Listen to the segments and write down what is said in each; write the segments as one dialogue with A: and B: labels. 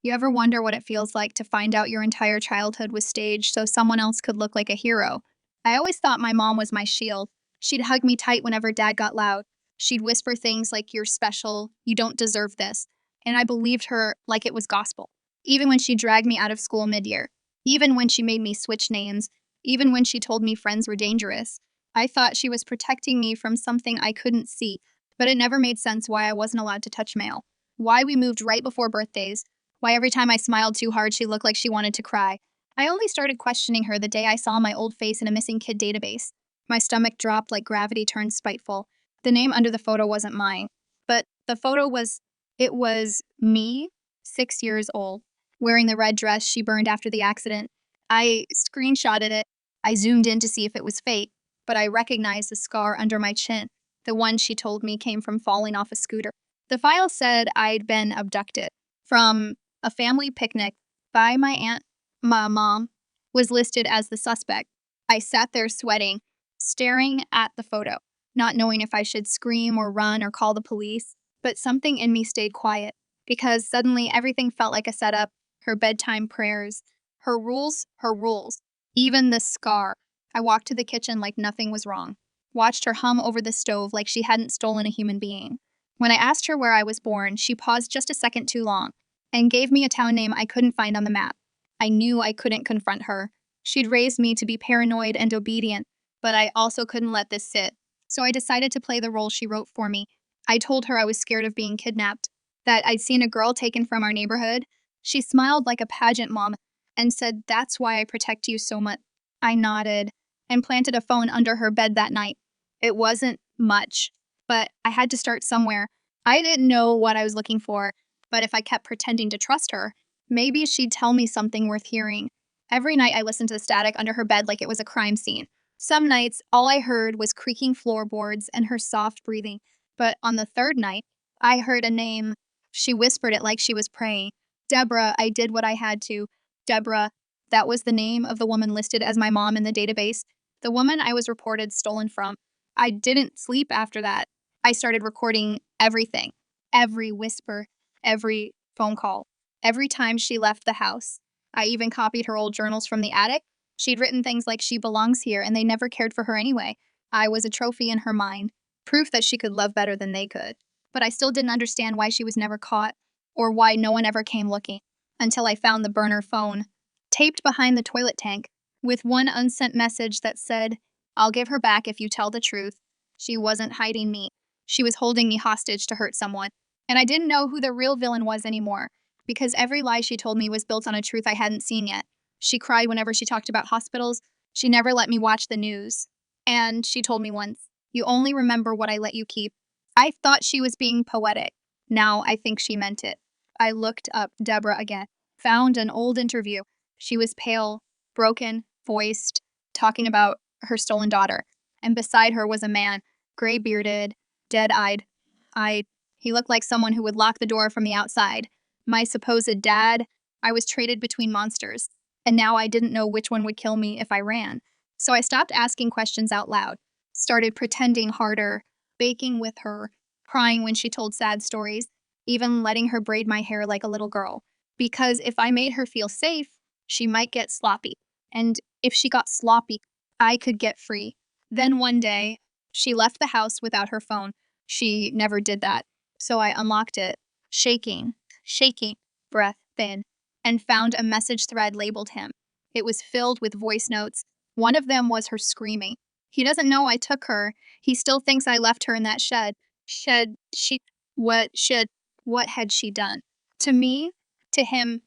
A: You ever wonder what it feels like to find out your entire childhood was staged so someone else could look like a hero? I always thought my mom was my shield. She'd hug me tight whenever dad got loud. She'd whisper things like, "You're special, you don't deserve this." And I believed her like it was gospel. Even when she dragged me out of school mid year, even when she made me switch names, even when she told me friends were dangerous, I thought she was protecting me from something I couldn't see. But it never made sense why I wasn't allowed to touch mail. Why we moved right before birthdays, why every time I smiled too hard, she looked like she wanted to cry. I only started questioning her the day I saw my old face in a missing kid database. My stomach dropped like gravity turned spiteful. The name under the photo wasn't mine, but the photo was, it was me, 6 years old, wearing the red dress she burned after the accident. I screenshotted it. I zoomed in to see if it was fake, but I recognized the scar under my chin, the one she told me came from falling off a scooter. The file said I'd been abducted from a family picnic by my aunt. My mom was listed as the suspect. I sat there sweating, staring at the photo, not knowing if I should scream or run or call the police. But something in me stayed quiet because suddenly everything felt like a setup, her bedtime prayers, her rules, even the scar. I walked to the kitchen like nothing was wrong, watched her hum over the stove like she hadn't stolen a human being. When I asked her where I was born, she paused just a second too long and gave me a town name I couldn't find on the map. I knew I couldn't confront her. She'd raised me to be paranoid and obedient, but I also couldn't let this sit. So I decided to play the role she wrote for me. I told her I was scared of being kidnapped, that I'd seen a girl taken from our neighborhood. She smiled like a pageant mom and said, "That's why I protect you so much." I nodded and planted a phone under her bed that night. It wasn't much, but I had to start somewhere. I didn't know what I was looking for, but if I kept pretending to trust her, maybe she'd tell me something worth hearing. Every night I listened to the static under her bed like it was a crime scene. Some nights, all I heard was creaking floorboards and her soft breathing. But on the third night, I heard a name. She whispered it like she was praying. Deborah, I did what I had to. Deborah, that was the name of the woman listed as my mom in the database. The woman I was reported stolen from. I didn't sleep after that. I started recording everything, every whisper, every phone call, every time she left the house. I even copied her old journals from the attic. She'd written things like she belongs here and they never cared for her anyway. I was a trophy in her mind, proof that she could love better than they could. But I still didn't understand why she was never caught or why no one ever came looking until I found the burner phone, taped behind the toilet tank, with one unsent message that said, "I'll give her back if you tell the truth." She wasn't hiding me. She was holding me hostage to hurt someone. And I didn't know who the real villain was anymore, because every lie she told me was built on a truth I hadn't seen yet. She cried whenever she talked about hospitals. She never let me watch the news. And she told me once, "You only remember what I let you keep." I thought she was being poetic. Now I think she meant it. I looked up Deborah again, found an old interview. She was pale, broken, voiced, talking about her stolen daughter. And beside her was a man, gray bearded, dead eyed. He looked like someone who would lock the door from the outside. My supposed dad. I was traded between monsters, and now I didn't know which one would kill me if I ran. So I stopped asking questions out loud, started pretending harder, baking with her, crying when she told sad stories, even letting her braid my hair like a little girl. Because if I made her feel safe, she might get sloppy. And if she got sloppy, I could get free. Then one day, she left the house without her phone. She never did that. So I unlocked it, shaking, breath thin, and found a message thread labeled him. It was filled with voice notes. One of them was her screaming. "He doesn't know I took her. He still thinks I left her in that shed. What what had she done? To me, to him,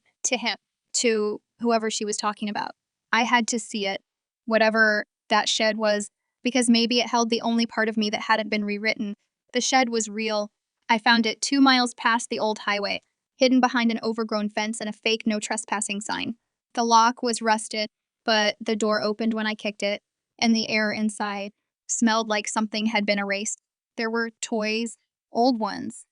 A: to whoever she was talking about. I had to see it, whatever that shed was, because maybe it held the only part of me that hadn't been rewritten. The shed was real. I found it 2 miles past the old highway, hidden behind an overgrown fence and a fake no trespassing sign. The lock was rusted, but the door opened when I kicked it, and the air inside smelled like something had been erased. There were toys, old ones,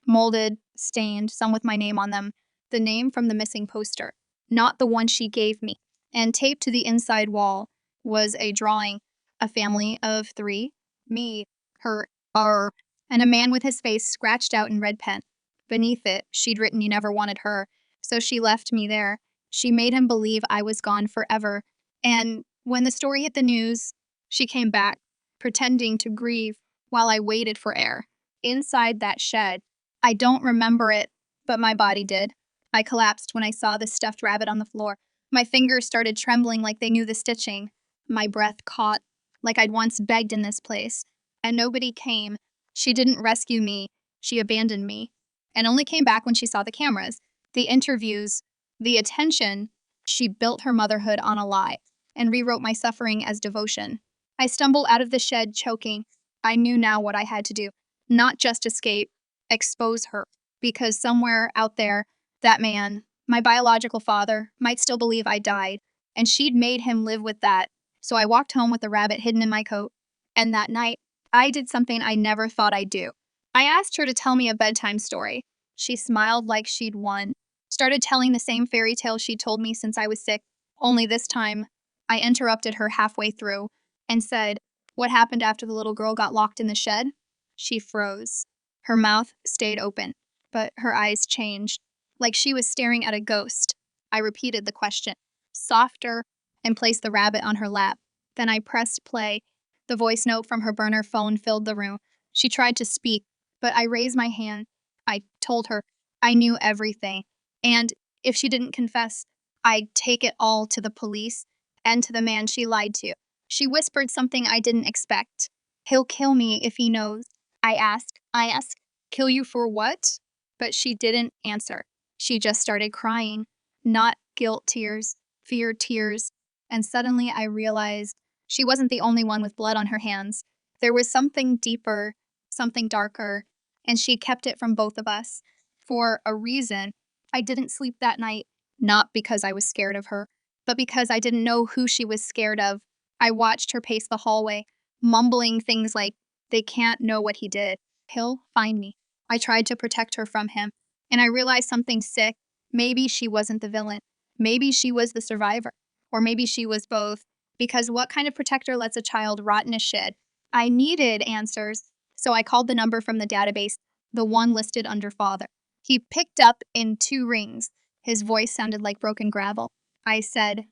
A: molded, stained, some with my name on them, the name from the missing poster, not the one she gave me. And taped to the inside wall was a drawing, a family of three, me, her, our, and a man with his face scratched out in red pen. Beneath it, she'd written, "You never wanted her." So she left me there. She made him believe I was gone forever. And when the story hit the news, she came back, pretending to grieve while I waited for air. Inside that shed, I don't remember it, but my body did. I collapsed when I saw the stuffed rabbit on the floor. My fingers started trembling like they knew the stitching. My breath caught, like I'd once begged in this place. And nobody came. She didn't rescue me. She abandoned me. And only came back when she saw the cameras, the interviews, the attention. She built her motherhood on a lie and rewrote my suffering as devotion. I stumbled out of the shed, choking. I knew now what I had to do. Not just escape, expose her. Because somewhere out there, that man, my biological father, might still believe I died, and she'd made him live with that. So I walked home with the rabbit hidden in my coat. And that night, I did something I never thought I'd do. I asked her to tell me a bedtime story. She smiled like she'd won, started telling the same fairy tale she'd told me since I was sick, only this time I interrupted her halfway through and said, "What happened after the little girl got locked in the shed?" She froze. Her mouth stayed open, but her eyes changed, like she was staring at a ghost. I repeated the question, softer, and placed the rabbit on her lap. Then I pressed play. The voice note from her burner phone filled the room. She tried to speak, but I raised my hand. I told her I knew everything, and if she didn't confess, I'd take it all to the police and to the man she lied to. She whispered something I didn't expect. "He'll kill me if he knows." I asked, "Kill you for what?" But she didn't answer. She just started crying. Not guilt tears, fear tears. And suddenly I realized she wasn't the only one with blood on her hands. There was something deeper, something darker, and she kept it from both of us. For a reason, I didn't sleep that night, not because I was scared of her, but because I didn't know who she was scared of. I watched her pace the hallway, mumbling things like, "They can't know what he did. He'll find me." I tried to protect her from him, and I realized something sick. Maybe she wasn't the villain. Maybe she was the survivor. Or maybe she was both. Because what kind of protector lets a child rot in a shed? I needed answers, so I called the number from the database, the one listed under father. He picked up in 2 rings. His voice sounded like broken gravel. I said,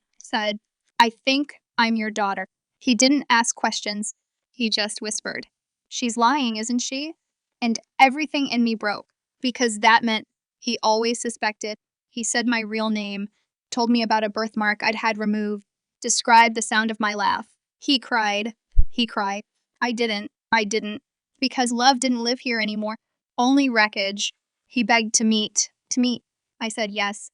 A: "I think I'm your daughter." He didn't ask questions. He just whispered, "She's lying, isn't she?" And everything in me broke, because that meant he always suspected. He said my real name, told me about a birthmark I'd had removed, described the sound of my laugh. He cried. He cried. I didn't. Because love didn't live here anymore. Only wreckage. He begged to meet. To meet. I said yes.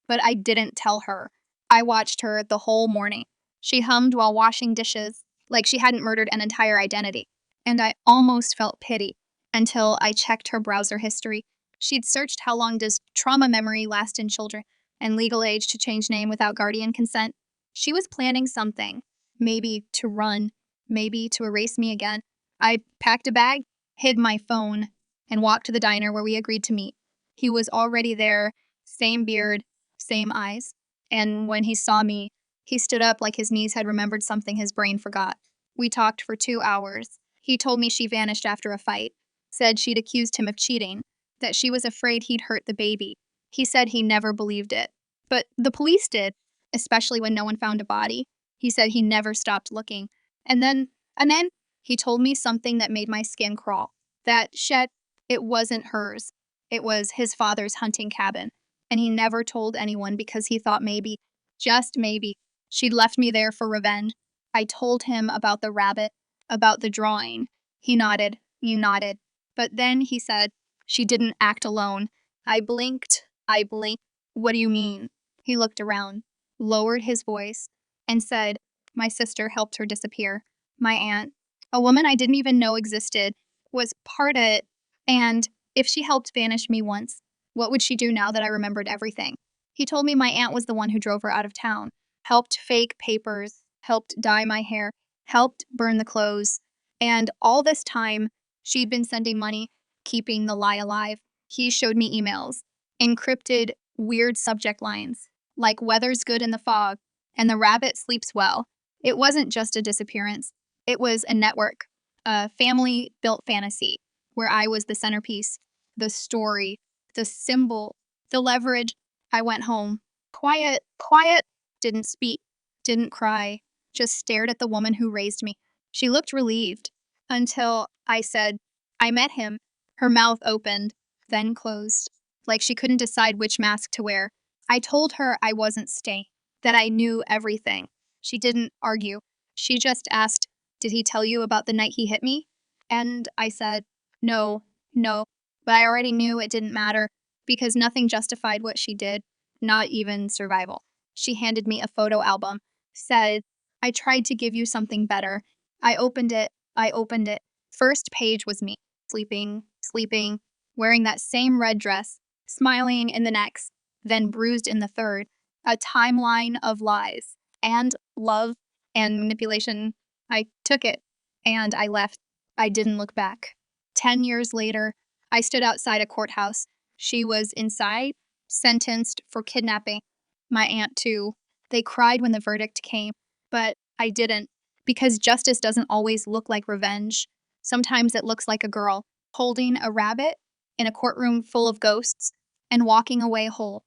A: But I didn't tell her. I watched her the whole morning. She hummed while washing dishes, like she hadn't murdered an entire identity. And I almost felt pity until I checked her browser history. She'd searched how long does trauma memory last in children and legal age to change name without guardian consent. She was planning something, maybe to run, maybe to erase me again. I packed a bag, hid my phone, and walked to the diner where we agreed to meet. He was already there, same beard, same eyes. And when he saw me, he stood up like his knees had remembered something his brain forgot. We talked for 2 hours. He told me she vanished after a fight, said she'd accused him of cheating, that she was afraid he'd hurt the baby. He said he never believed it. But the police did, especially when no one found a body. He said he never stopped looking. And then he told me something that made my skin crawl. That shed, it wasn't hers. It was his father's hunting cabin. And he never told anyone because he thought maybe, just maybe, she'd left me there for revenge. I told him about the rabbit, about the drawing. He nodded. You nodded. But then he said, "She didn't act alone." I blinked. "What do you mean?" He looked around, lowered his voice, and said, "My sister helped her disappear. My aunt, a woman I didn't even know existed, was part of it. And if she helped vanish me once, what would she do now that I remembered everything?" He told me my aunt was the one who drove her out of town, helped fake papers, helped dye my hair, helped burn the clothes. And all this time, she'd been sending money, keeping the lie alive. He showed me emails, encrypted weird subject lines, like "weather's good in the fog" and "the rabbit sleeps well." It wasn't just a disappearance. It was a network, a family built fantasy, where I was the centerpiece. the story, the symbol, the leverage. I went home. Quiet, quiet. Didn't speak, didn't cry, just stared at the woman who raised me. She looked relieved until I said, I met him. Her mouth opened, then closed, like she couldn't decide which mask to wear. I told her I wasn't staying, that I knew everything. She didn't argue. She just asked, did he tell you about the night he hit me? And I said, no, no. But I already knew it didn't matter because nothing justified what she did, not even survival. She handed me a photo album, said, I tried to give you something better. I opened it. I opened it. First page was me, sleeping, wearing that same red dress, smiling in the next, then bruised in the third. A timeline of lies and love and manipulation. I took it and I left. I didn't look back. 10 years later, I stood outside a courthouse. She was inside, sentenced for kidnapping. My aunt, too. They cried when the verdict came, but I didn't, because justice doesn't always look like revenge. Sometimes it looks like a girl holding a rabbit in a courtroom full of ghosts and walking away whole.